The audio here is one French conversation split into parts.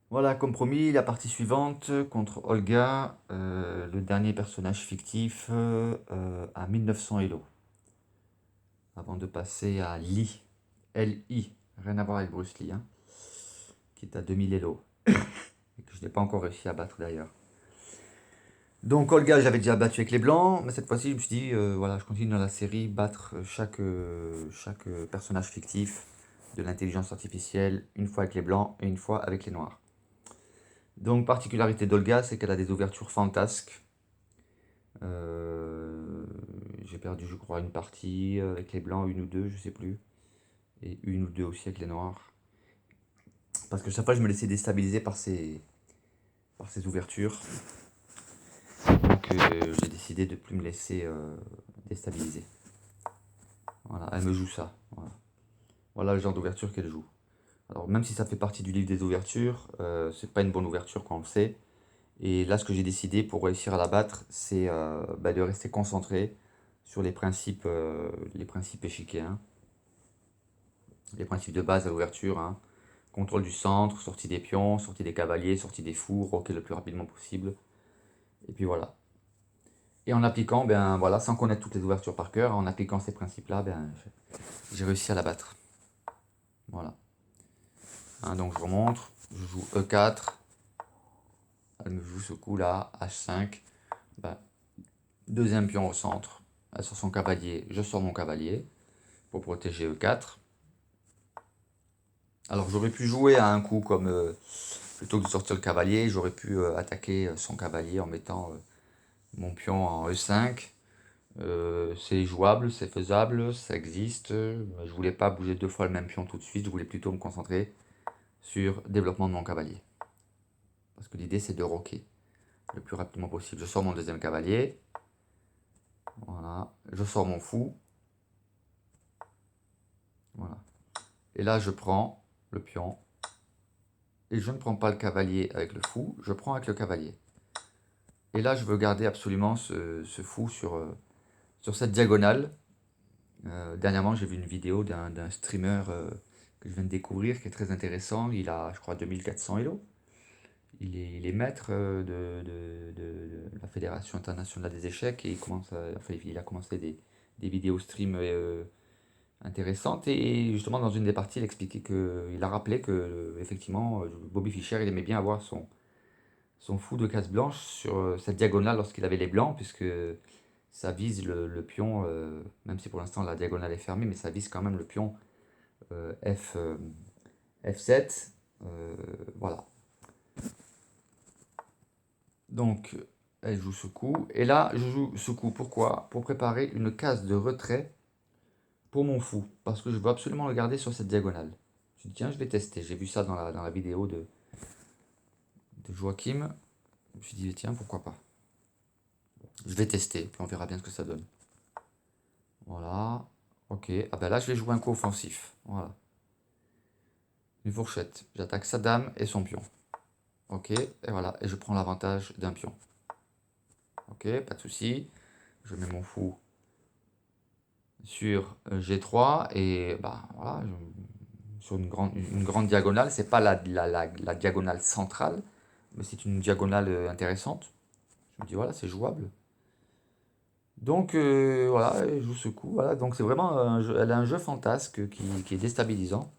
Voilà, comme promis, la partie suivante contre Olga, le dernier personnage fictif à 1900 Elo. Avant de passer à Lee, L-I, rien à voir avec Bruce Lee, hein, qui est à 2000 Elo, et que je n'ai pas encore réussi à battre d'ailleurs. Donc Olga, j'avais déjà battu avec les blancs, mais cette fois-ci, je me suis dit, voilà, je continue dans la série, battre chaque personnage fictif de l'intelligence artificielle, une fois avec les blancs et une fois avec les noirs. Donc, particularité d'Olga, c'est qu'elle a des ouvertures fantasques. Euh, j'ai perdu, je crois, une partie avec les blancs, une ou deux, je sais plus. Et une ou deux aussi avec les noirs. Parce que chaque fois, je me laissais déstabiliser par ces ouvertures. Donc, j'ai décidé de plus me laisser déstabiliser. Voilà, elle me joue ça. Voilà, voilà le genre d'ouverture qu'elle joue. Alors, même si ça fait partie du livre des ouvertures, c'est pas une bonne ouverture quand on le sait. Et là, ce que j'ai décidé pour réussir à la battre, c'est de rester concentré sur les principes échiquiens, les principes de base à l'ouverture, hein. Contrôle du centre, sortie des pions, sortie des cavaliers, sortie des fous, roquer le plus rapidement possible. Et puis voilà. Et en appliquant, ben voilà, sans connaître toutes les ouvertures par cœur, en appliquant ces principes-là, ben j'ai réussi à la battre. Voilà. Hein, donc je remonte, je joue E4, elle me joue ce coup-là, H5, ben, deuxième pion au centre, elle sort son cavalier, je sors mon cavalier pour protéger E4. Alors j'aurais pu jouer à un coup comme plutôt que de sortir le cavalier, j'aurais pu attaquer son cavalier en mettant mon pion en E5. C'est jouable, c'est faisable, ça existe. Je voulais pas bouger deux fois le même pion tout de suite, je voulais plutôt me concentrer sur le développement de mon cavalier. Parce que l'idée c'est de roquer le plus rapidement possible. Je sors mon deuxième cavalier, voilà, je sors mon fou, voilà. Et là je prends le pion, et je ne prends pas le cavalier avec le fou, je prends avec le cavalier. Et là je veux garder absolument ce fou sur cette diagonale. Dernièrement j'ai vu une vidéo d'un streamer que je viens de découvrir qui est très intéressant. Il a je crois 2400 Elo. Il est maître de la Fédération internationale des échecs et enfin, il a commencé des vidéos stream intéressantes et justement dans une des parties il expliquait il a rappelé que effectivement Bobby Fischer il aimait bien avoir son fou de case blanche sur cette diagonale lorsqu'il avait les blancs puisque ça vise le pion, même si pour l'instant la diagonale est fermée, mais ça vise quand même le pion F7. Voilà. Donc, elle joue ce coup. Et là, je joue ce coup. Pourquoi? Pour préparer une case de retrait pour mon fou. Parce que je veux absolument le garder sur cette diagonale. Je dis, tiens, je vais tester. J'ai vu ça dans la vidéo de Joachim. Je me suis dit, tiens, pourquoi pas? Je vais tester, puis on verra bien ce que ça donne. Voilà. Ok. Ah ben là, je vais jouer un coup offensif. Voilà. Une fourchette. J'attaque sa dame et son pion. Ok. Et voilà. Et je prends l'avantage d'un pion. Ok, pas de souci. Je mets mon fou sur G3 et bah voilà, sur une grande diagonale. C'est pas la diagonale centrale, mais c'est une diagonale intéressante. Je me dis voilà, c'est jouable. Donc voilà, elle joue ce coup. Voilà, donc c'est vraiment elle a un jeu fantasque qui est déstabilisant.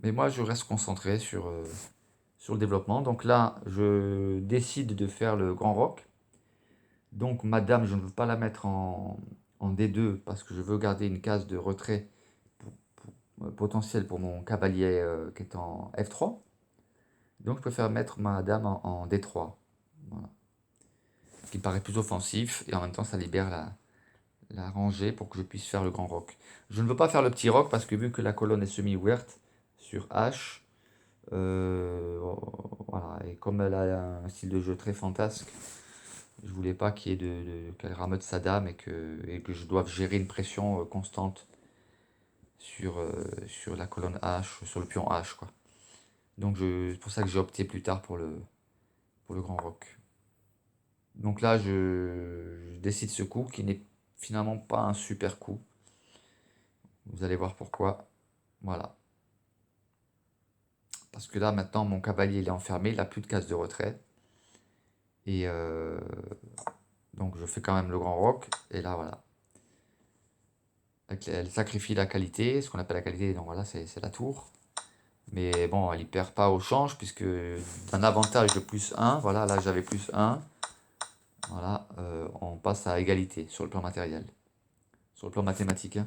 Mais moi, je reste concentré sur le développement. Donc là, je décide de faire le grand rock. Donc madame, je ne veux pas la mettre en D2 parce que je veux garder une case de retrait potentielle pour mon cavalier qui est en F3. Donc je préfère mettre ma dame en D3. Voilà. Ce qui me paraît plus offensif et en même temps ça libère la rangée pour que je puisse faire le grand rock. Je ne veux pas faire le petit rock parce que vu que la colonne est semi-ouverte sur H, voilà, et comme elle a un style de jeu très fantasque, je voulais pas qu'il y ait qu'elle rameute sa dame et que je doive gérer une pression constante sur la colonne H, sur le pion H, quoi. Donc c'est pour ça que j'ai opté plus tard pour le grand rock. Donc là, je décide ce coup qui n'est finalement pas un super coup. Vous allez voir pourquoi. Voilà. Parce que là, maintenant, mon cavalier, il est enfermé, il n'a plus de case de retrait. Et donc, je fais quand même le grand roc. Et là, voilà. Elle sacrifie la qualité, ce qu'on appelle la qualité, donc voilà, c'est la tour. Mais bon, elle y perd pas au change, puisque d'un avantage de +1, voilà, là j'avais +1. Voilà, on passe à égalité sur le plan matériel. Sur le plan mathématique, hein.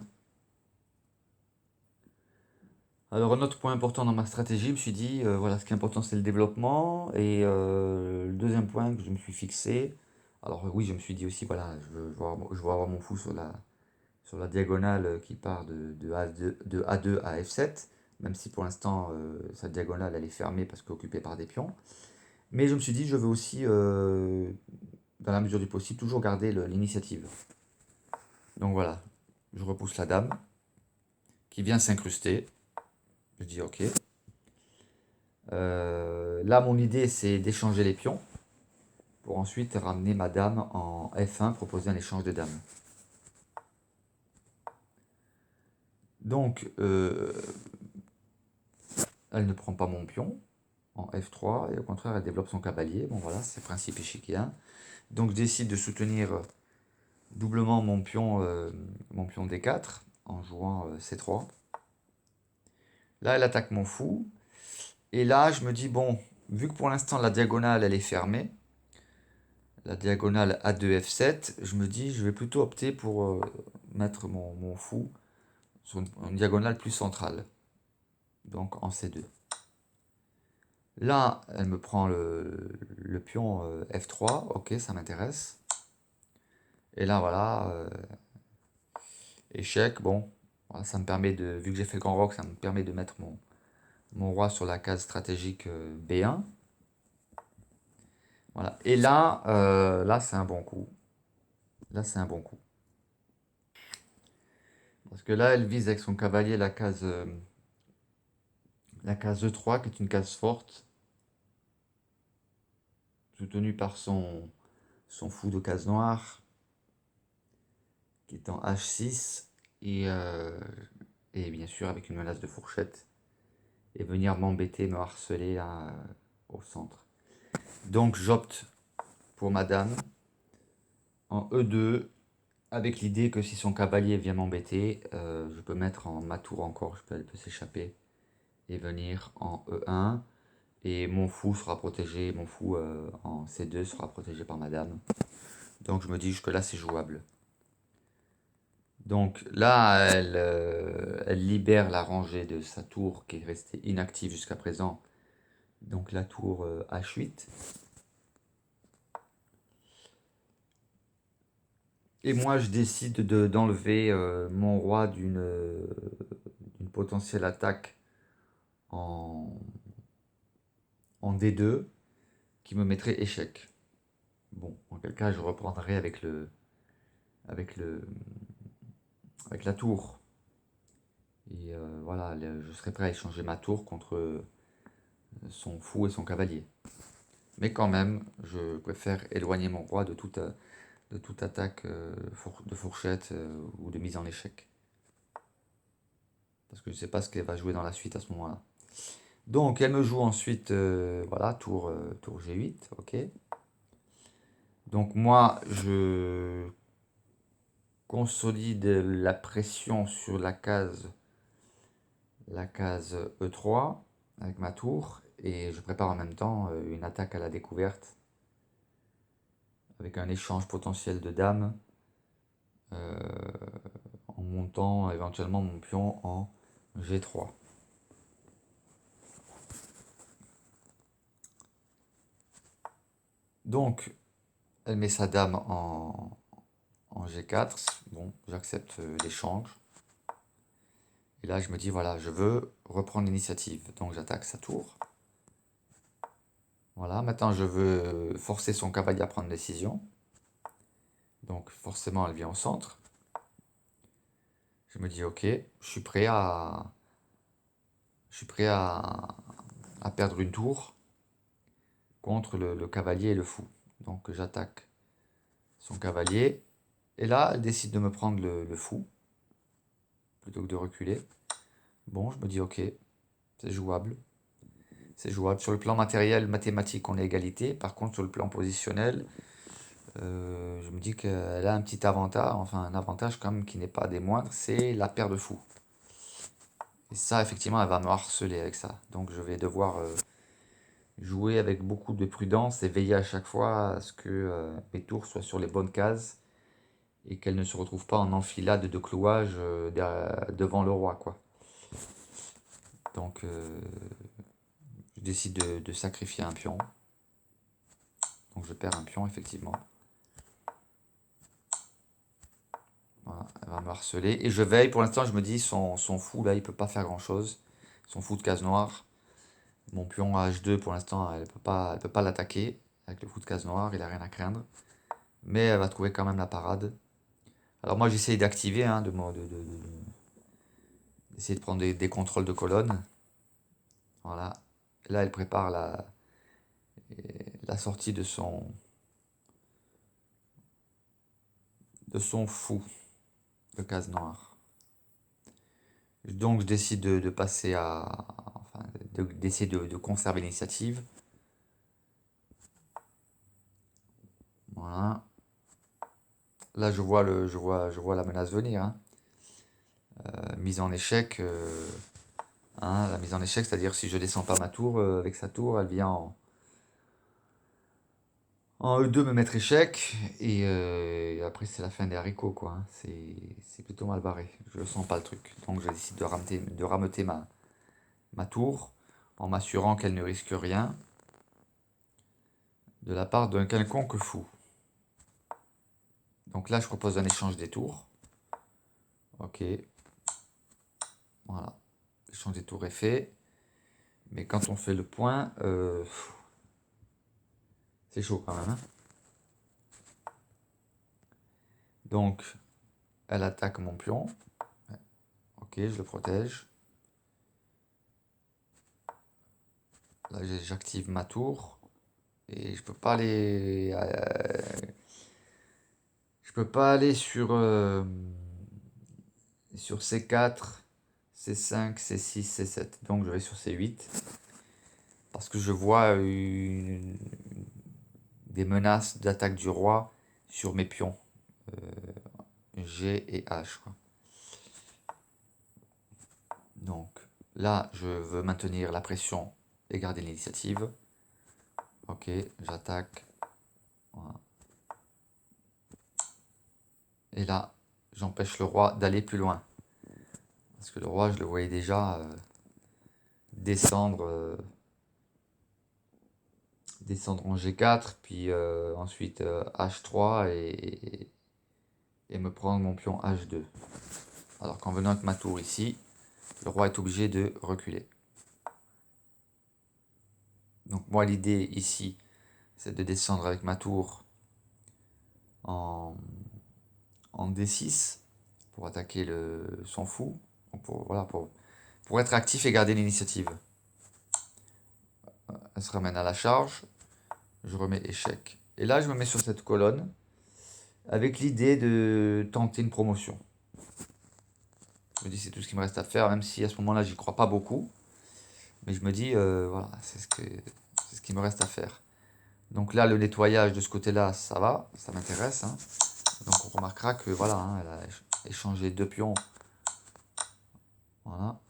Alors, un autre point important dans ma stratégie, je me suis dit, voilà, ce qui est important, c'est le développement. Et le deuxième point que je me suis fixé, alors oui, je me suis dit aussi, voilà, je veux avoir mon fou sur la diagonale qui part de A2 à F7, même si pour l'instant, sa diagonale, elle est fermée parce qu'occupée par des pions. Mais je me suis dit, je veux aussi, dans la mesure du possible, toujours garder l'initiative. Donc voilà, je repousse la dame, qui vient s'incruster. Je dis ok. Là, mon idée, c'est d'échanger les pions pour ensuite ramener ma dame en F1, proposer un échange de dames. Donc, elle ne prend pas mon pion en F3 et au contraire, elle développe son cavalier. Bon, voilà, c'est le principe échiquéen. Donc, je décide de soutenir doublement mon pion D4 en jouant C3. Là, elle attaque mon fou. Et là, je me dis, bon, vu que pour l'instant, la diagonale, elle est fermée, la diagonale A2F7, je me dis, je vais plutôt opter pour mettre mon fou sur une diagonale plus centrale, donc en C2. Là, elle me prend le pion F3, ok, ça m'intéresse. Et là, voilà, échec, bon, voilà, ça me permet de, vu que j'ai fait le grand roc, ça me permet de mettre mon roi sur la case stratégique B1. Voilà. Et là, là c'est un bon coup. Là, c'est un bon coup. Parce que là, elle vise avec son cavalier la case E3, qui est une case forte, soutenue par son fou de case noire, qui est en H6, et bien sûr avec une menace de fourchette, et venir m'embêter, me harceler là, au centre. Donc j'opte pour ma dame en E2, avec l'idée que si son cavalier vient m'embêter, je peux mettre en ma tour encore, elle peut s'échapper, et venir en E1. Et mon fou sera protégé, mon fou en C2 sera protégé par ma dame. Donc je me dis jusque là c'est jouable. Donc là elle libère la rangée de sa tour qui est restée inactive jusqu'à présent. Donc la tour H8. Et moi je décide d'enlever mon roi d'une potentielle attaque en, en D2 qui me mettrait échec. Bon, en quel cas je reprendrai avec le, avec la tour. Et voilà, je serais prêt à échanger ma tour contre son fou et son cavalier. Mais quand même, je préfère éloigner mon roi de toute attaque de fourchette ou de mise en échec. Parce que je ne sais pas ce qu'elle va jouer dans la suite à ce moment-là. Donc elle me joue ensuite, voilà, tour G8, ok. Donc moi, je consolide la pression sur la case E3 avec ma tour et je prépare en même temps une attaque à la découverte avec un échange potentiel de dames en montant éventuellement mon pion en G3. Donc elle met sa dame en G4, bon j'accepte l'échange. Et là je me dis voilà, je veux reprendre l'initiative, donc j'attaque sa tour. Voilà, maintenant je veux forcer son cavalier à prendre une décision. Donc forcément elle vient au centre. Je me dis ok, je suis prêt à perdre une tour contre le cavalier et le fou. Donc j'attaque son cavalier. Et là, elle décide de me prendre le fou plutôt que de reculer. Bon, je me dis ok, c'est jouable. c'est jouable. Sur le plan matériel, mathématique, on est égalité. Par contre, sur le plan positionnel, je me dis qu'elle a un petit avantage, enfin un avantage quand même qui n'est pas des moindres, c'est la paire de fous. Et ça, effectivement, elle va me harceler avec ça. Donc je vais devoir jouer avec beaucoup de prudence et veiller à chaque fois à ce que mes tours soient sur les bonnes cases et qu'elles ne se retrouvent pas en enfilade de clouage devant le roi, quoi. Donc je décide de sacrifier un pion. Donc je perds un pion, effectivement. Voilà, elle va me harceler. Et je veille, pour l'instant, je me dis, son fou, là, il peut pas faire grand-chose. Son fou de case noire. Mon pion à H2, pour l'instant, elle peut pas l'attaquer. Avec le fou de case noire, il a rien à craindre. Mais elle va trouver quand même la parade. Alors moi, j'essaye d'activer, hein, d'essayer de prendre des contrôles de colonne. Voilà. Là, elle prépare la sortie de son fou de case noire. Donc je décide de passer à... Enfin, d'essayer de conserver l'initiative. Voilà. Là je vois la menace venir, hein. Mise en échec. Hein, la mise en échec, c'est-à-dire si je descends pas ma tour, avec sa tour, elle vient en E2 me mettre échec. Et après c'est la fin des haricots, quoi, hein. C'est plutôt mal barré. Je sens pas le truc. Donc je décide de rameuter ma tour en m'assurant qu'elle ne risque rien de la part d'un quelconque fou. Donc là, je propose un échange des tours. Ok. Voilà. L'échange des tours est fait. Mais quand on fait le point, c'est chaud quand même, hein. Donc, elle attaque mon pion. Ok, je le protège. Là, j'active ma tour. Et je peux pas aller... je peux pas aller sur C4, C5, C6, C7. Donc, je vais sur C8. Parce que je vois des menaces d'attaque du roi sur mes pions. G et H, quoi. Donc là, je veux maintenir la pression et garder l'initiative. Ok, j'attaque. Voilà. Et là, j'empêche le roi d'aller plus loin. Parce que le roi, je le voyais déjà descendre, descendre en G4, puis ensuite H3 et me prendre mon pion H2. Alors qu'en venant avec ma tour ici, le roi est obligé de reculer. Donc moi, l'idée ici, c'est de descendre avec ma tour en D6 pour attaquer son fou. Donc voilà, pour être actif et garder l'initiative. Elle se ramène à la charge. Je remets échec. Et là, je me mets sur cette colonne avec l'idée de tenter une promotion. Je me dis, c'est tout ce qui me reste à faire, même si à ce moment-là, j'y crois pas beaucoup. Mais je me dis, voilà, c'est ce qui me reste à faire. Donc là, le nettoyage de ce côté-là, ça va, ça m'intéresse, hein. Donc on remarquera que voilà, hein, elle a échangé 2 pions. Voilà.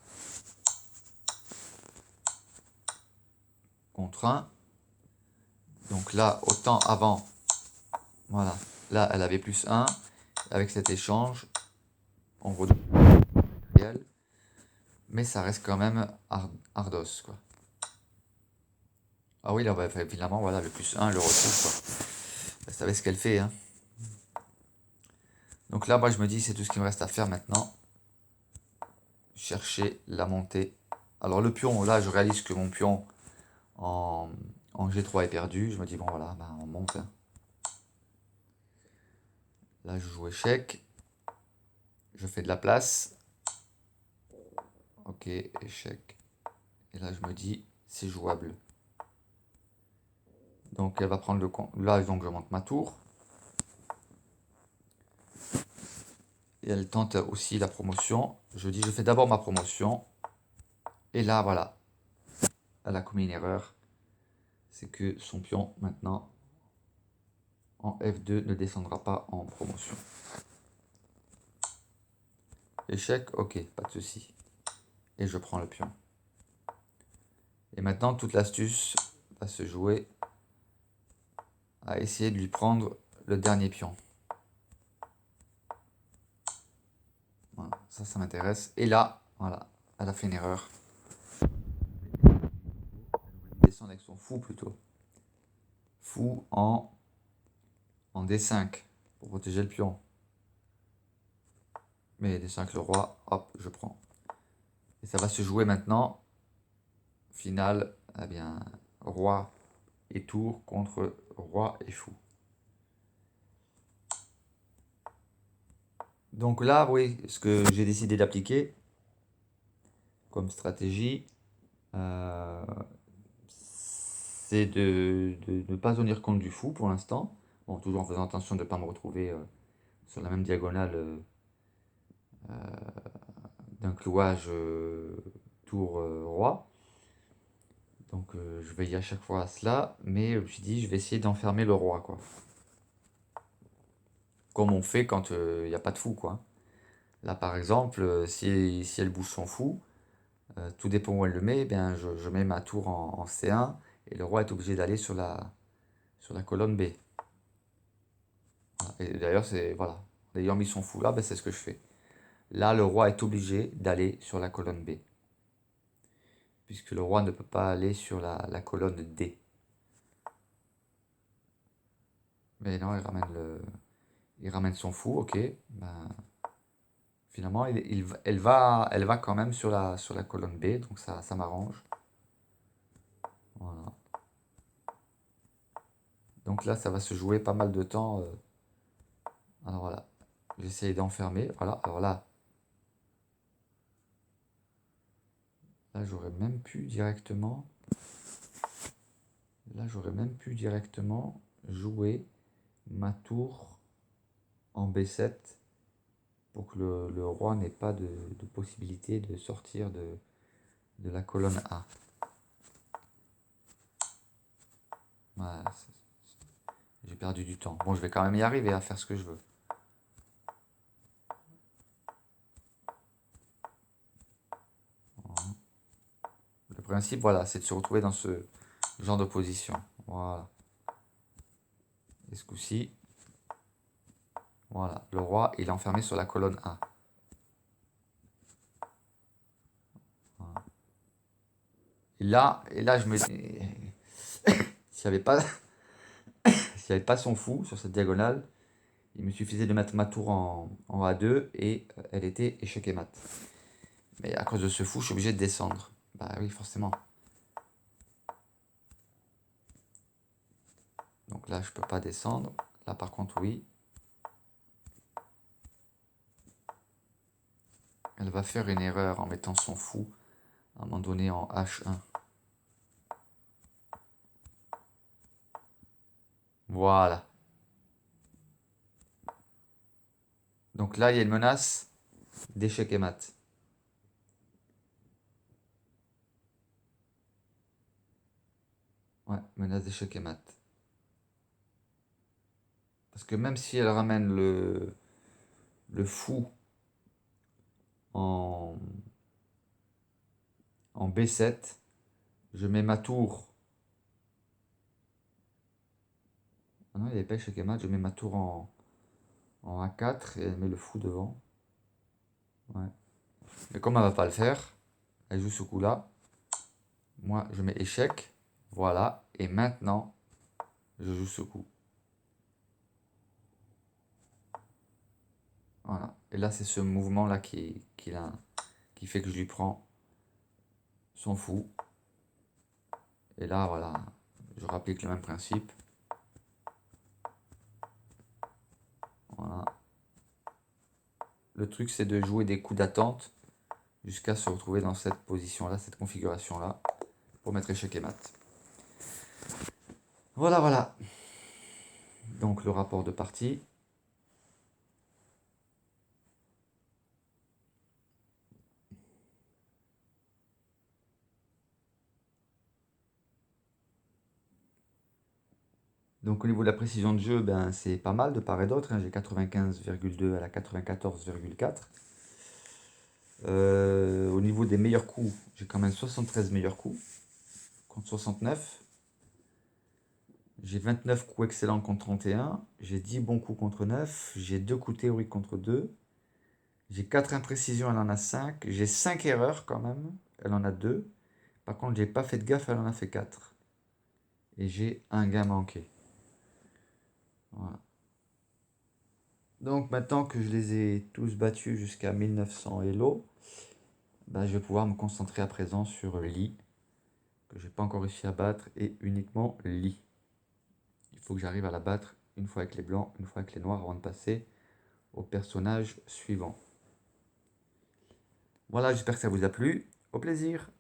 Contre 1. Donc là, autant avant, voilà, là elle avait plus 1. Avec cet échange, on redonne réel. Mais ça reste quand même ardos, quoi. Ah oui, là, bah, finalement, voilà, le plus 1, elle le retrouve, quoi. Vous savez ce qu'elle fait, hein. Donc là, moi, je me dis, c'est tout ce qu'il me reste à faire maintenant. Chercher la montée. Alors le pion, là, je réalise que mon pion en G3 est perdu. Je me dis, bon, voilà, bah, on monte, hein. Là, je joue échec. Je fais de la place. Ok, échec. Et là, je me dis, c'est jouable. Donc, elle va prendre le compte. Là, donc, je monte ma tour. Et elle tente aussi la promotion. Je dis, je fais d'abord ma promotion. Et là, voilà. elle a commis une erreur. C'est que son pion, maintenant, en F2, ne descendra pas en promotion. Échec, ok, pas de souci. Et je prends le pion. Et maintenant, toute l'astuce va se jouer à essayer de lui prendre le dernier pion. Voilà, ça m'intéresse. Et là, voilà, elle a fait une erreur. Descendre avec son fou plutôt. Fou en D5 pour protéger le pion. Mais D5 le roi, hop, je prends. Et ça va se jouer maintenant. Finale, eh bien, roi et tour contre roi et fou. Donc là, oui, ce que j'ai décidé d'appliquer comme stratégie, c'est de ne pas tenir compte du fou pour l'instant. Bon, toujours en faisant attention de ne pas me retrouver sur la même diagonale d'un clouage tour-roi. Donc je veille à chaque fois à cela, mais je me suis dit je vais essayer d'enfermer le roi, quoi. Comme on fait quand il n'y a pas de fou, quoi. Là par exemple, si elle bouge son fou, tout dépend où elle le met, eh bien, je mets ma tour en C1 et le roi est obligé d'aller sur la colonne B. Voilà. Et d'ailleurs, c'est voilà, en ayant mis son fou là, ben, c'est ce que je fais. Là, le roi est obligé d'aller sur la colonne B, puisque le roi ne peut pas aller sur la colonne D. Mais non, il ramène son fou, ok. Ben, finalement, elle va quand même sur la colonne B, donc ça m'arrange. Voilà. Donc là, ça va se jouer pas mal de temps. Alors voilà, j'essaye d'enfermer. Voilà, alors là j'aurais même pu directement. Là, j'aurais même pu directement jouer ma tour en B7 pour que le roi n'ait pas de possibilité de sortir de la colonne A. Voilà, j'ai perdu du temps. Bon, je vais quand même y arriver à faire ce que je veux. Le principe, voilà, c'est de se retrouver dans ce genre de position. Voilà. Et ce coup-ci, voilà, le roi, il est enfermé sur la colonne A. Voilà. Et là, je me dis, s'il n'y avait pas, s'il n'y avait pas son fou sur cette diagonale, il me suffisait de mettre ma tour en A2 et elle était échec et mat. Mais à cause de ce fou, je suis obligé de descendre. Bah oui, forcément. Donc là, je peux pas descendre. Là, par contre, oui. Elle va faire une erreur en mettant son fou à un moment donné en H1. Voilà. Donc là, il y a une menace d'échec et mat. Ouais, menace d'échec et mat. Parce que même si elle ramène le fou en, en B7, je mets ma tour. Ah non, il n'y avait pas échec et mat, je mets ma tour en A4 et elle met le fou devant. Ouais. Mais comme elle va pas le faire, elle joue ce coup-là. Moi, je mets échec. Voilà. Et maintenant, je joue ce coup. Voilà. Et là, c'est ce mouvement-là qui fait que je lui prends son fou. Et là, voilà, je rapplique le même principe. Voilà. Le truc, c'est de jouer des coups d'attente jusqu'à se retrouver dans cette position-là, cette configuration-là, pour mettre échec et mat. Voilà, voilà. Donc, le rapport de partie. Donc au niveau de la précision de jeu, ben, c'est pas mal de part et d'autre, hein. J'ai 95,2 à la 94,4. Au niveau des meilleurs coups, j'ai quand même 73 meilleurs coups contre 69. J'ai 29 coups excellents contre 31. J'ai 10 bons coups contre 9. J'ai 2 coups théoriques contre 2. J'ai 4 imprécisions, elle en a 5. J'ai 5 erreurs quand même, elle en a 2. Par contre, j'ai pas fait de gaffe, elle en a fait 4. Et j'ai un gain manqué. Voilà. Donc maintenant que je les ai tous battus jusqu'à 1900 Elo, ben, je vais pouvoir me concentrer à présent sur Lee, que je n'ai pas encore réussi à battre, et uniquement Lee. Il faut que j'arrive à la battre une fois avec les blancs, une fois avec les noirs, avant de passer au personnage suivant. Voilà, j'espère que ça vous a plu. Au plaisir!